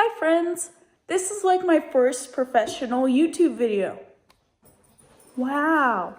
Hi friends, this is like my first professional YouTube video. Wow.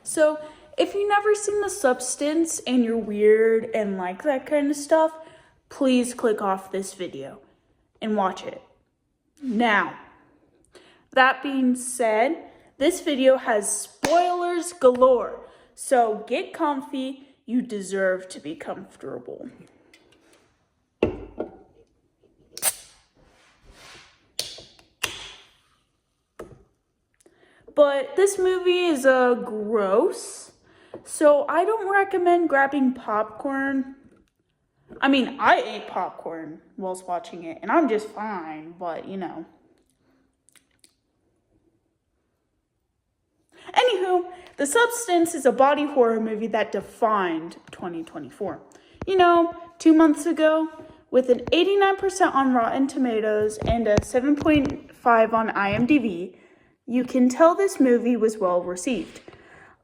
So if you've never seen The Substance and you're weird and like that kind of stuff, please click off this video and watch it. Now, that being said, this video has spoilers galore. So get comfy, you deserve to be comfortable. But this movie is gross, so I don't recommend grabbing popcorn. I mean, I ate popcorn whilst watching it, and I'm just fine, but you know. Anywho, The Substance is a body horror movie that defined 2024. 2 months ago, with an 89% on Rotten Tomatoes and a 7.5 on IMDb, you can tell this movie was well received.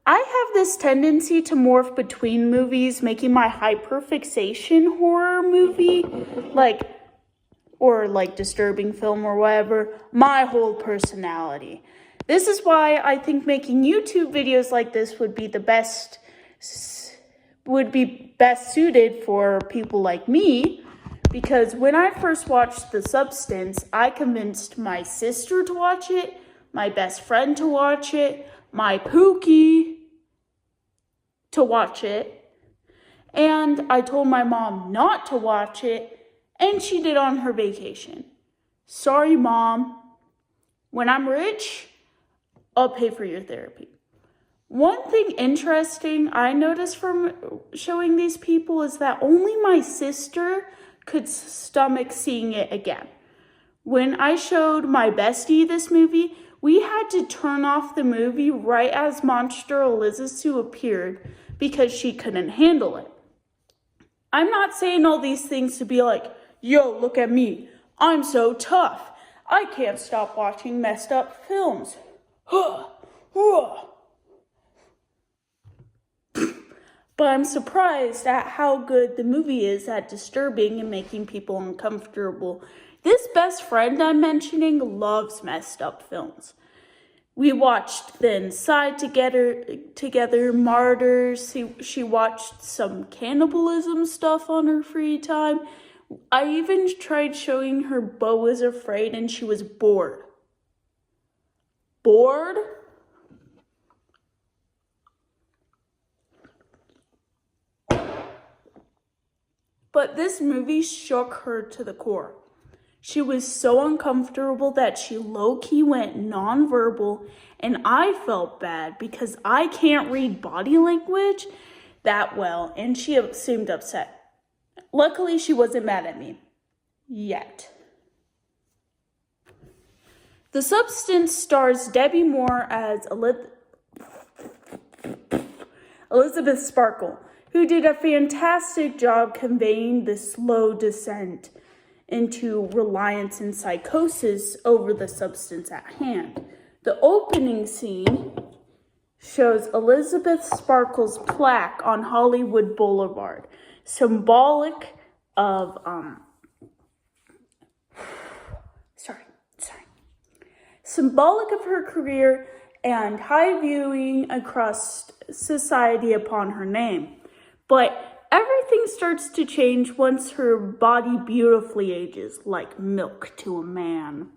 I have this tendency to morph between movies, making my hyperfixation horror movie, or disturbing film or whatever, my whole personality. This is why I think making YouTube videos like this would be best suited for people like me, because when I first watched The Substance, I convinced my sister to watch it, my best friend to watch it, my Pookie to watch it, and I told my mom not to watch it, and she did on her vacation. Sorry, Mom. When I'm rich, I'll pay for your therapy. One thing interesting I noticed from showing these people is that only my sister could stomach seeing it again. When I showed my bestie this movie, we had to turn off the movie right as Monster Elizasu appeared because she couldn't handle it. I'm not saying all these things to be like, yo, look at me. I'm so tough. I can't stop watching messed up films. But I'm surprised at how good the movie is at disturbing and making people uncomfortable. This best friend I'm mentioning loves messed up films. We watched The Inside together, Martyrs. She watched some cannibalism stuff on her free time. I even tried showing her Beau is Afraid and she was bored. Bored? But this movie shook her to the core. She was so uncomfortable that she low-key went nonverbal, and I felt bad because I can't read body language that well, and she seemed upset. Luckily, she wasn't mad at me. Yet. The Substance stars Debbie Moore as Elizabeth Sparkle, who did a fantastic job conveying the slow descent into reliance and psychosis over the substance at hand. The opening scene shows Elizabeth Sparkle's plaque on Hollywood Boulevard, symbolic of her career and high viewing across society upon her name. But everything starts to change once her body beautifully ages, like milk to a man.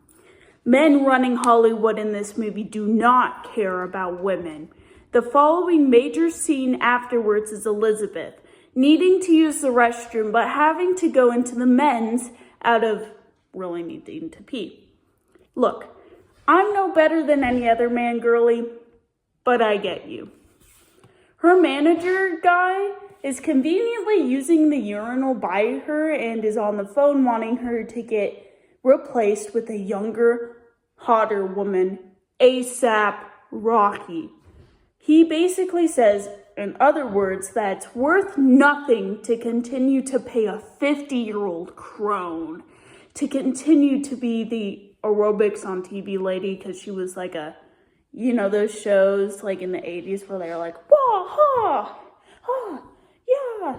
Men running Hollywood in this movie do not care about women. The following major scene afterwards is Elizabeth needing to use the restroom, but having to go into the men's out of really needing to pee. Look, I'm no better than any other man, girly, but I get you. Her manager guy is conveniently using the urinal by her and is on the phone wanting her to get replaced with a younger, hotter woman, ASAP Rocky. He basically says, in other words, that it's worth nothing to continue to pay a 50-year-old crone to continue to be the aerobics on TV lady, because she was like those shows like in the 80s where they're like, wah, ha, ha. Yeah,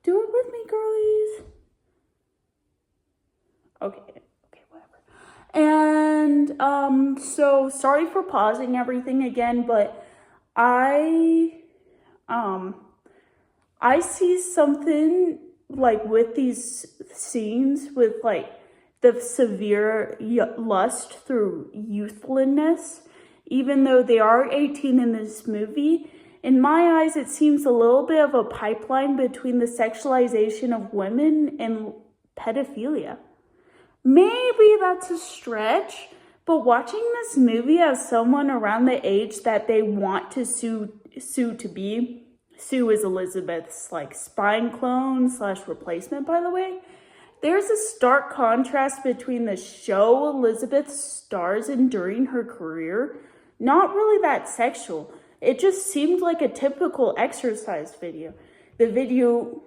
do it with me, girlies. Okay, whatever. And so sorry for pausing everything again, but I see something like with these scenes with like the severe lust through youthfulness, even though they are 18 in this movie. In my eyes, it seems a little bit of a pipeline between the sexualization of women and pedophilia. Maybe that's a stretch, but watching this movie as someone around the age that they want to Sue to be, Sue is Elizabeth's like spine clone / replacement, by the way. There's a stark contrast between the show Elizabeth stars in during her career, not really that sexual. It just seemed like a typical exercise video. The video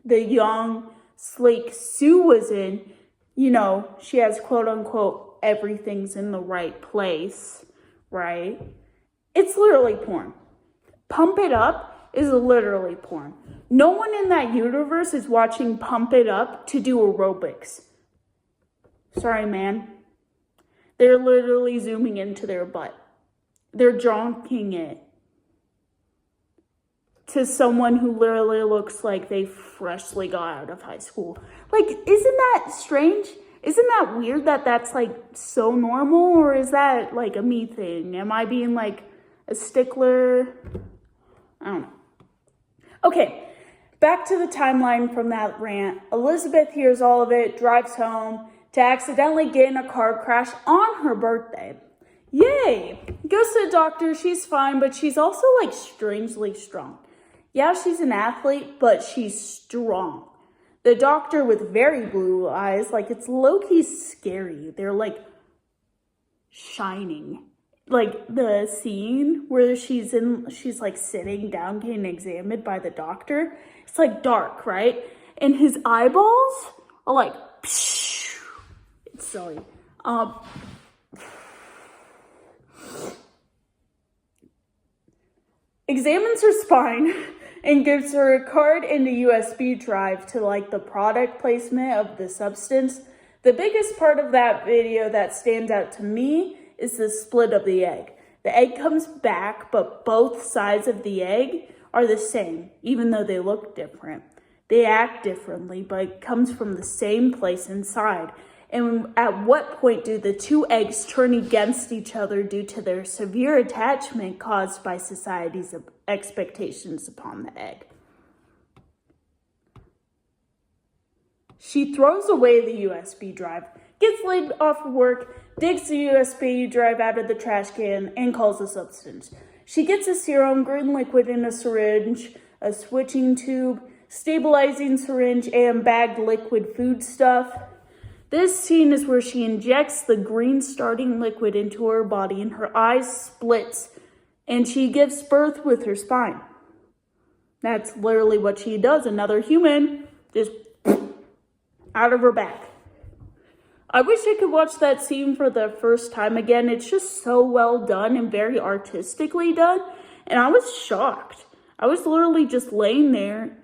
the young, sleek Sue was in, you know, she has quote unquote everything's in the right place, right? It's literally porn. Pump It Up is literally porn. No one in that universe is watching Pump It Up to do aerobics. Sorry, man. They're literally zooming into their butt. They're jonking it to someone who literally looks like they freshly got out of high school. Like, isn't that strange? Isn't that weird that that's like so normal? Or is that like a me thing? Am I being like a stickler? I don't know. Okay, back to the timeline from that rant. Elizabeth hears all of it, drives home to accidentally get in a car crash on her birthday. Yay! Goes to the doctor, she's fine, but she's also like strangely strong. Yeah, she's an athlete, but she's strong. The doctor with very blue eyes, like it's low-key scary. They're like shining. Like the scene where she's like sitting down getting examined by the doctor. It's like dark, right? And his eyeballs are like, psh. It's silly. Examines her spine and gives her a card and a USB drive to like the product placement of the substance. The biggest part of that video that stands out to me is the split of the egg. The egg comes back, but both sides of the egg are the same, even though they look different. They act differently, but it comes from the same place inside. And at what point do the two eggs turn against each other due to their severe attachment caused by society's expectations upon the egg? She throws away the USB drive, gets laid off of work, digs the USB drive out of the trash can, and calls the substance. She gets a serum, green liquid in a syringe, a switching tube, stabilizing syringe, and bagged liquid food stuff. This scene is where she injects the green starting liquid into her body and her eyes splits and she gives birth with her spine. That's literally what she does. Another human just out of her back. I wish I could watch that scene for the first time again. It's just so well done and very artistically done. And I was shocked. I was literally just laying there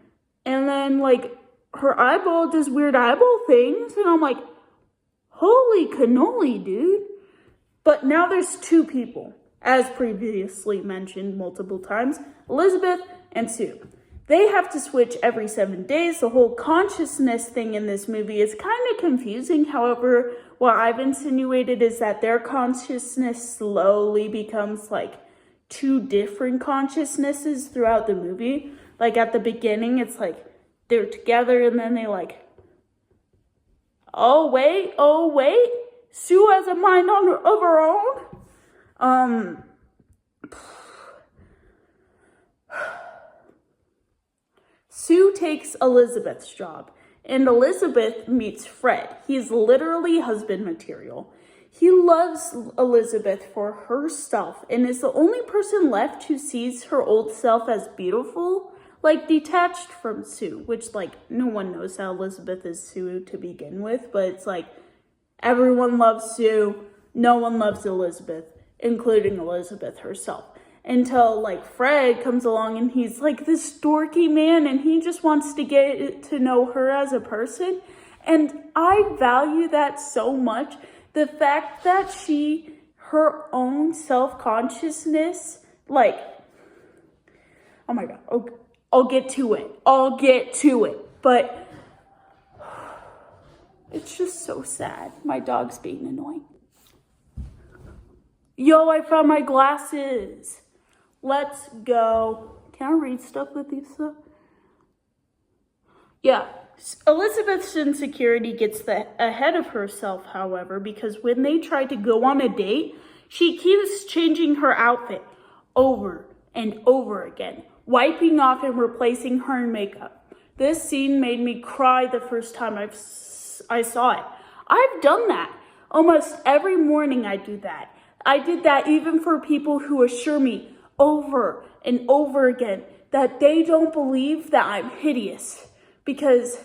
and then like her eyeball does weird eyeball things and I'm like, holy cannoli, dude. But now there's two people, as previously mentioned multiple times, Elizabeth and Sue. They have to switch every 7 days. The whole consciousness thing in this movie is kind of confusing. However, what I've insinuated is that their consciousness slowly becomes like two different consciousnesses throughout the movie. Like at the beginning, it's like they're together and then they like, oh wait, Sue has a mind of her own. Sue takes Elizabeth's job, and Elizabeth meets Fred. He's literally husband material. He loves Elizabeth for her self, and is the only person left who sees her old self as beautiful, like detached from Sue, which like no one knows how Elizabeth is Sue to begin with, but it's like everyone loves Sue, no one loves Elizabeth, including Elizabeth herself. Until like Fred comes along and he's like this dorky man and he just wants to get to know her as a person. And I value that so much. The fact that her own self-consciousness, like, oh my God, I'll get to it. But it's just so sad. My dog's being annoying. Yo, I found my glasses. Let's go. Can I read stuff with these stuff? Yeah. Elizabeth's insecurity gets ahead of herself, however, because when they try to go on a date, she keeps changing her outfit over and over again, wiping off and replacing her makeup. This scene made me cry the first time I saw it. I've done that. Almost every morning I do that. I did that even for people who assure me over and over again that they don't believe that I'm hideous. Because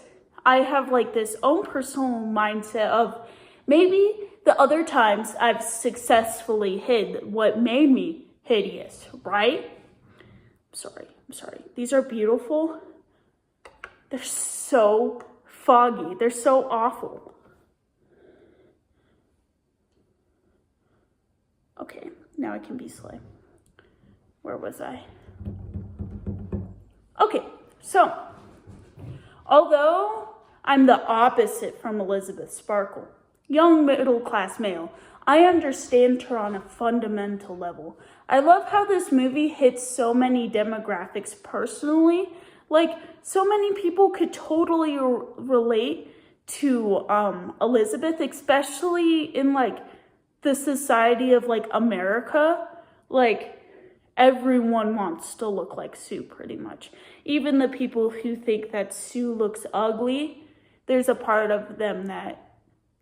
I have like this own personal mindset of maybe the other times I've successfully hid what made me hideous, right? I'm sorry. These are beautiful. They're so foggy. They're so awful. Okay, now I can be sly. Where was I? Okay, so although I'm the opposite from Elizabeth Sparkle, young middle-class male, I understand her on a fundamental level. I love how this movie hits so many demographics personally. Like, so many people could totally relate to Elizabeth, especially in, like, the society of, like, America. Like, everyone wants to look like Sue, pretty much. Even the people who think that Sue looks ugly, there's a part of them that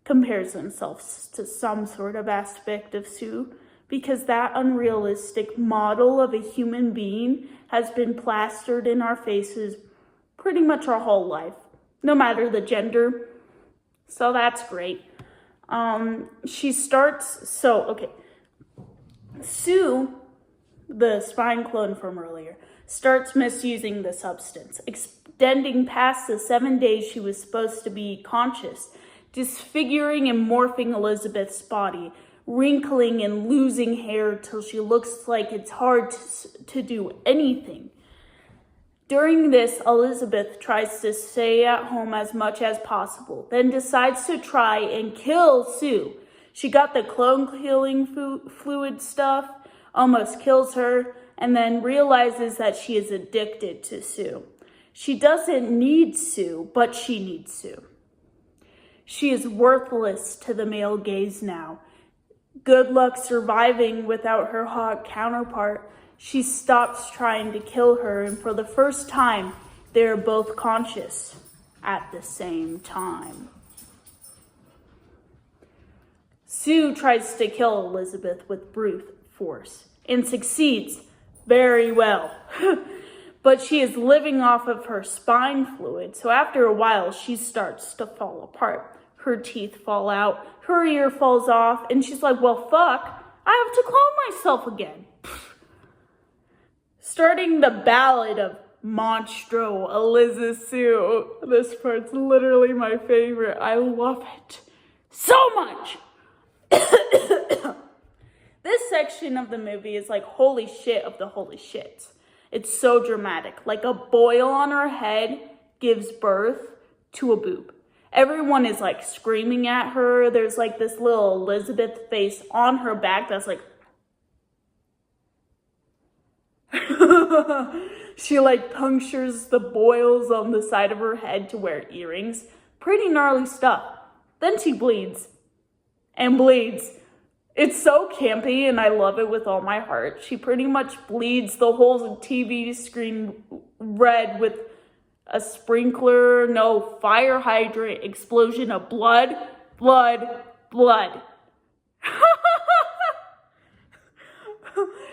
compares themselves to some sort of aspect of Sue, because that unrealistic model of a human being has been plastered in our faces pretty much our whole life, no matter the gender. So that's great. Sue, the spine clone from earlier, starts misusing the substance, extending past the 7 days she was supposed to be conscious, disfiguring and morphing Elizabeth's body, wrinkling and losing hair till she looks like it's hard to do anything. During this, Elizabeth tries to stay at home as much as possible, then decides to try and kill Sue. She got the clone killing fluid stuff, almost kills her, and then realizes that she is addicted to Sue. She doesn't need Sue, but she needs Sue. She is worthless to the male gaze now. Good luck surviving without her hot counterpart. She stops trying to kill her, and for the first time, they are both conscious at the same time. Sue tries to kill Elizabeth with brute force and succeeds very well. But she is living off of her spine fluid, so after a while, she starts to fall apart. Her teeth fall out, her ear falls off, and she's like, well, fuck, I have to clone myself again. Starting the ballad of Monstro Eliza Sue. This part's literally my favorite. I love it so much. This section of the movie is like holy shit of the holy shits. It's so dramatic. Like a boil on her head gives birth to a boob. Everyone is like screaming at her. There's like this little Elizabeth face on her back that's like, she like punctures the boils on the side of her head to wear earrings. Pretty gnarly stuff. Then she bleeds and bleeds. It's so campy and I love it with all my heart. She pretty much bleeds the whole TV screen red with a sprinkler, no fire hydrant, explosion of blood.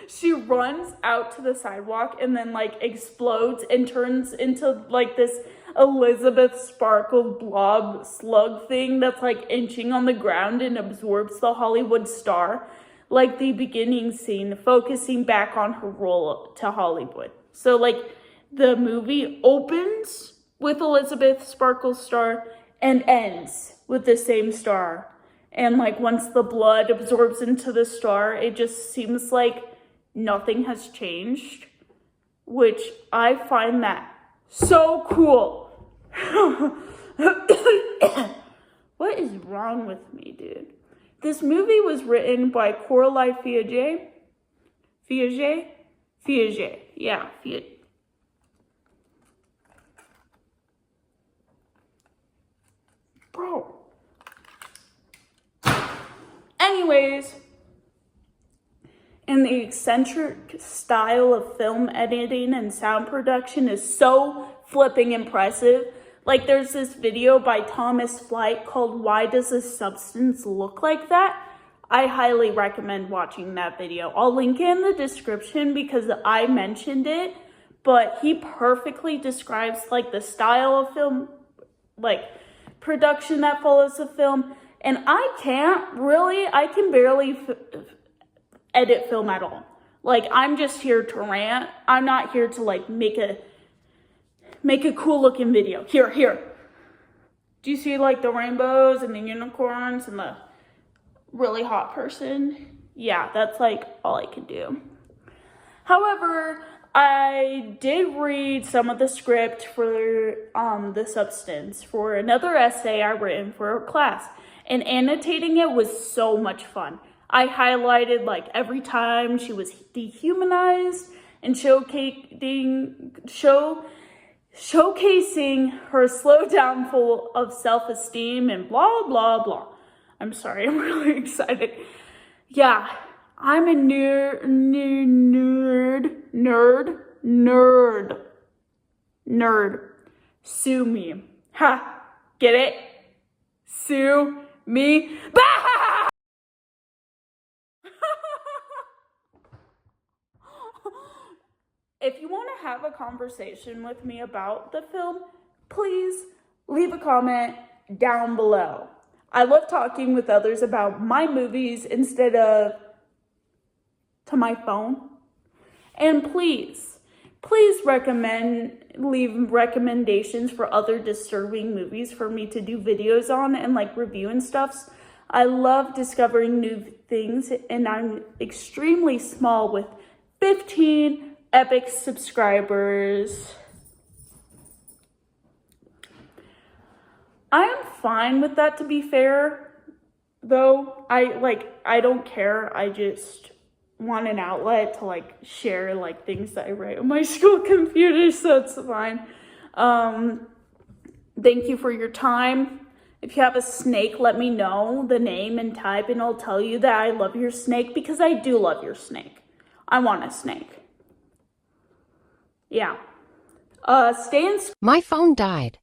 She runs out to the sidewalk and then like explodes and turns into like this Elizabeth Sparkle blob slug thing that's like inching on the ground and absorbs the Hollywood star, like the beginning scene, focusing back on her role to Hollywood. So like the movie opens with Elizabeth Sparkle's star and ends with the same star. And like once the blood absorbs into the star, it just seems like nothing has changed, which I find that so cool. What is wrong with me, dude? This movie was written by Coralie Fiege. Yeah, Fiege. Bro. Anyways, and the eccentric style of film editing and sound production is so flipping impressive. Like, there's this video by Thomas Flight called "Why Does a Substance Look Like That?" I highly recommend watching that video. I'll link it in the description because I mentioned it, but he perfectly describes like the style of film, like production that follows the film. And I can barely edit film at all. Like, I'm just here to rant. I'm not here to like make a cool looking video. Here. Do you see like the rainbows and the unicorns and the really hot person? Yeah, that's like all I can do. However, I did read some of the script for The Substance for another essay I written for a class, and annotating it was so much fun. I highlighted like every time she was dehumanized and showcasing her slow downfall of self-esteem and blah, blah, blah. I'm sorry, I'm really excited. Yeah, I'm a nerd. Sue me. Ha, get it? Sue me. Bah! If you want to have a conversation with me about the film, please leave a comment down below. I love talking with others about my movies instead of to my phone. And please leave recommendations for other disturbing movies for me to do videos on and like review and stuff. I love discovering new things, and I'm extremely small with 15 epic subscribers. I am fine with that, to be fair, though. I don't care. I just want an outlet to like share like things that I write on my school computer, so it's fine. Thank you for your time. If you have a snake, let me know the name and type, and I'll tell you that I love your snake, because I do love your snake. I want a snake. Yeah. Stay in school. My phone died.